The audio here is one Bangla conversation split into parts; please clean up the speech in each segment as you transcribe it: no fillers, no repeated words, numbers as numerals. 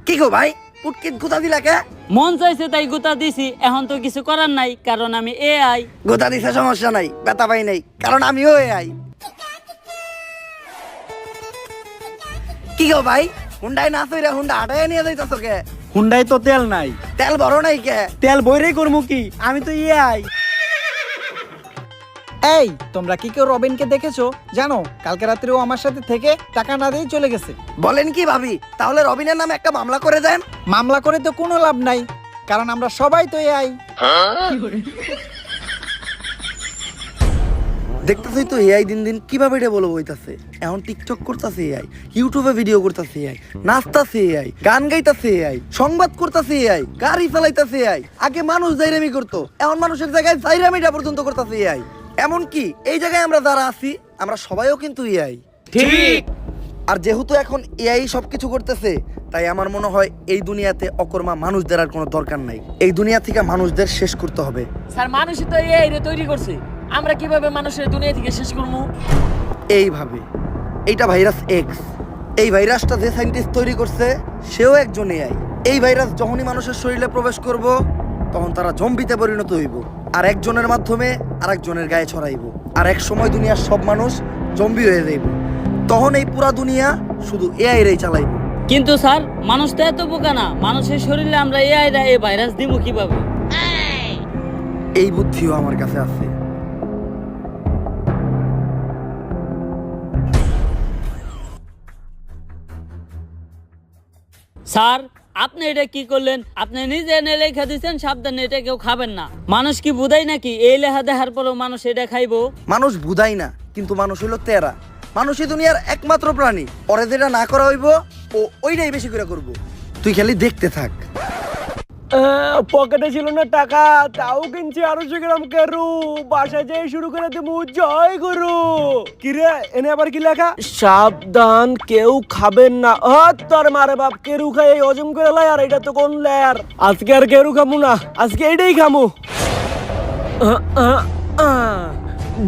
কি গো ভাই পুটকিত গুতা দিলা কে? মন চাইছে তাই গুতা দিছি, এখন তো কিছু করার নাই কারণ আমি এআই। গুতা দিছে সমস্যা নাই, ব্যথা পাই নাই কারণ আমিও এআই। কি গো ভাই হুন্ডাই না চইরা হুন্ডা হাঁটাই নিয়ে যাইতাছো কে? হুন্ডাই তো তেল নাই। তেল বড় নাই কে? তেল বইরেই করবো কি, আমি তো এআই। এই তোমরা কি কেউ রবিনকে দেখেছো? জানো কালকে রাত্রে ও আমার সাথে থেকে টাকা না দিয়ে চলে গেছে। বলেন কি ভাবি, তাহলে রবিনের নামে একটা মামলা করে দেন। মামলা করে তো কোনো লাভ নাই, কারণ আমরা সবাই তো এআই। দেখতেছই তো এআই দিন দিন কিভাবে এটা বলে বইতাছে। এখন টিকটক করতেছে এআই, ইউটিউবে ভিডিও করতেছে এআই, নাচতাছে এআই, গান গাইতাছে এআই, সংবাদ করতেছে এআই, গাড়ি চালাইতাছে এআই। আগে মানুষ জাইরামি করতো, এখন মানুষের জায়গায় জাইরামিটা পর্যন্ত করতেছে এআই। এমন কি এই জায়গায় আমরা যারা আছি আমরা সবাইও কিন্তু এআই। ঠিক। আর যেহেতু এখন এআই সবকিছু করতেছে, তাই আমার মনে হয় এই দুনিয়াতে অকর্মা মানুষদের আর কোনো দরকার নাই। এই দুনিয়া থেকে মানুষদের শেষ করতে হবে। স্যার মানুষই তো এআই রে তৈরি করছে, আমরা কিভাবে মানুষের দুনিয়া থেকে শেষ করবো? এইভাবে, এইটা ভাইরাস এক্স। এই ভাইরাসটা যে সায়েন্টিস্ট তৈরি করছে সেও একজন এআই। এই ভাইরাস যখনই মানুষের শরীরে প্রবেশ করব তখন তারা জম্বিতে পরিণত হইব, আর একজনের মাধ্যমে আরেকজনের গায়ে ছড়াইব, আর এক সময় দুনিয়ার সব মানুষ জম্বি হয়ে যাইব। তখন এই পুরা দুনিয়া শুধু এআই রেই চালাইব। কিন্তু স্যার মানুষ তো এত বোকা না, মানুষের শরীরে আমরা এআই রা এই ভাইরাস দিব কিভাবে? এই বুদ্ধিও আমার কাছে আছে। স্যার আপনি এটা কি করলেন? আপনি নিজে এনে লেখা দিচ্ছেন সাবধানে এটা কেউ খাবেন না। মানুষ কি বুঝাই নাকি এই লেখা দেখার পরেও মানুষ এটা খাইবো? মানুষ বুঝাই না, কিন্তু মানুষ হইলো তেরা। মানুষই দুনিয়ার একমাত্র প্রাণী, ওরে যেটা না করা হইব ও ওইটাই বেশি করে করব। তুই খালি দেখতে থাক। পকেটে ছিল না টাকা, তাও কিনছি 250 গ্রাম কেরু। বাসায় যাই শুরু করে দেবো জয় গুরু। কিরে এনে আবার কি লেখা? সাবধান কেউ খাবেন না। তোর মারে বাপ, কেরু খাই এই হজম করে লাই, আর এটা তো কোন লেয়ার। আজকে আর কেরু খামু না, আজকে এইটাই খামু।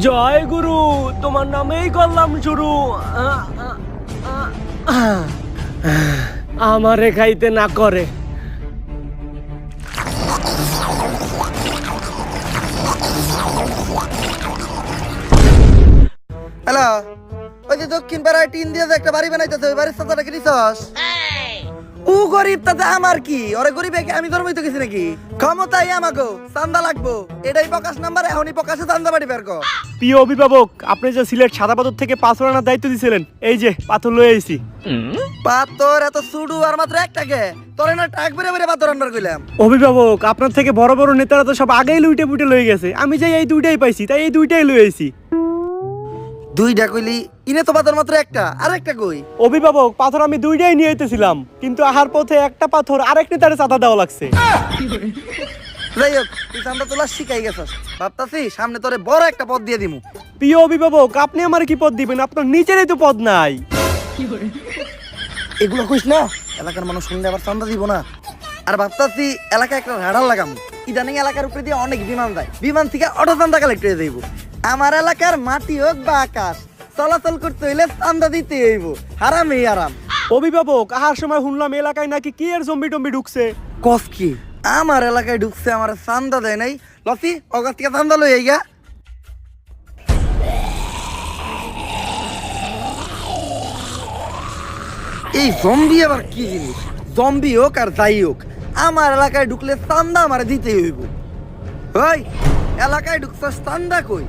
জয় গুরু, তোমার নামেই করলাম শুরু। আমারে খাইতে না করে। হ্যালো, ওই যে দক্ষিণ পাড়ায় টিন দিয়ে যে একটা বাড়ি বানাইতেছে, ওই বাড়ির সাথে কি নিছস? ও গরিব, তাতে আমার কি? ওরে গরিব কি আমি ধর্মই তো কিছু নাকি? ক্ষমতাই আমাকে চান্দা লাগবো, এটাই প্রকাশ নাম্বার। এখনই প্রকাশে চান্দা বাড়ি বের কর। প্রিয় অভিভাবক, আপনি যে সিলেট সাদা পাথর থেকে পাথর আনার দায়িত্ব দিয়েছিলেন, এই যে পাথর লয়ে আইছি। পাথর এত সুডু আর মাত্র একটাকে? তোরে না টাক বেরে বেরে পাথর আনবার কইলাম। অভিভাবক, আপনার থেকে বড় বড় নেতারা তো সব আগেই লুইটে পুটে লয়ে গেছে, আমি যাই এই দুইটাই পাইছি, তাই এই দুইটাই লয়ে আইছি। দুইটা কইলি, ইনে তো পাথর মাত্র একটা, আর একটা কই? অভিভাবক, পাথর আমি দুইটাই নিয়ে আইতেছিলাম, কিন্তু আহার পথে একটা পাথর আরেক নেতারে চাঁদা দেওয়া লাগছে। যাই হোক, তুই চান্দা তোলা শিখাই গেছস, ভাবতাছি সামনে তোরে বড় একটা পদ দিয়ে দিমু। প্রিয় অভিভাবক, আপনি আমার কি পদ দিবেন? আপনার নিচেরই তো পদ নাই। এগুলো কইস না, এলাকার মানুষ শুনলে আবার চান্দা দিব না। আর ভাবতাছি এলাকায় একটা রাডার লাগাম। ইদানিং এলাকার উপরে দিয়ে অনেক বিমান যায়, বিমান থেকে অটো চান্দা কালেক্ট হয়ে যাইব। আমার এলাকার মাটি হোক বা আকাশ, চলাচল করতে হইলে চান্দা দিতে হইব। হারামই আরাম। অভিভাবক, আহার সময় শুনলাম এলাকায় নাকি কি এর জম্বি টম্বি ঢুকছে। কস কি? আমার এলাকায় ঢুকছে, আমার চান্দা দেয় নাই। লসি অগাছ থেকে চান্দা লই আইগা। এই জম্বি আবার কি জিনিস? জম্বি হোক আর যাই হোক, আমার এলাকায় ঢুকলে চান্দা আমার দিতে হইব। ওই এলাকায় ঢুকছস, চান্দা কই?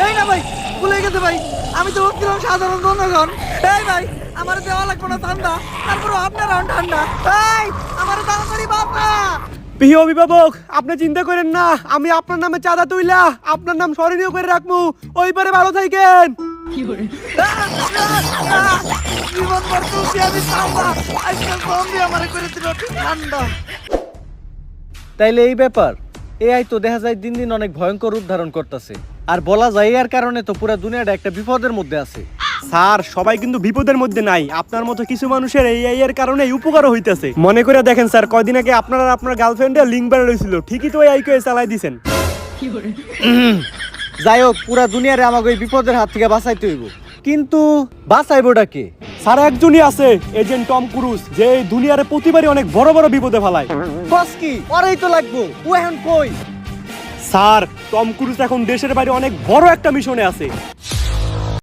এই না ভাই, ভুলে গেছে ভাই, আমি তো ভাবছিলাম সাধারণ জনগণ। এই ভাই, আমার দেওয়া লাগবে না চান্দা, তারপরে আপনার ঠান্ডা। এই আমার তাড়াতাড়ি বাবা। প্রিয় অভিভাবক, আপনি চিন্তা করেন না, আমি আপনার নামে চাঁদা তুইলা আপনার নাম স্মরণীয় করে রাখবো। ওই পারে ভালো থাকেন। জীবন ভর চলছি আমি চান্দা, আজকে জম্বি আমারে করে দিল ঠান্ডা। তাইলে এই ব্যাপার, এআই তো দেখা যায় দিন দিন অনেক ভয়ঙ্কর রূপ ধারণ করতেছে, আর বলা যায় এর কারণে তো পুরো দুনিয়াটা একটা বিপদের মধ্যে আছে। স্যার, সবাই কিন্তু বিপদের মধ্যে নাই, আপনার মতো কিছু মানুষের এই এর কারণে উপকারও হইতেছে। মনে করে দেখেন স্যার, কয়দিন আগে আপনার আর আপনার গার্লফ্রেন্ডের লিঙ্ক বের হয়েছিল, ঠিকই তো এই কে চালাই দিছেন। যাই হোক, পুরা দুনিয়ারে আমাকে এই বিপদের হাত থেকে বাঁচাইতে হইব। কিন্তু বাঁচাইবোটা কে? স্যার একজনই আছে, এজেন্ট টম ক্রুজ, যে এই দুনিয়ার প্রতিবারই অনেক বড় বড় বিপদে ফেলায়। বস কি ওরাই তো লাগবো, ও এখন কই? স্যার টম ক্রুজ এখন দেশের বাইরে অনেক বড় একটা মিশনে আছে।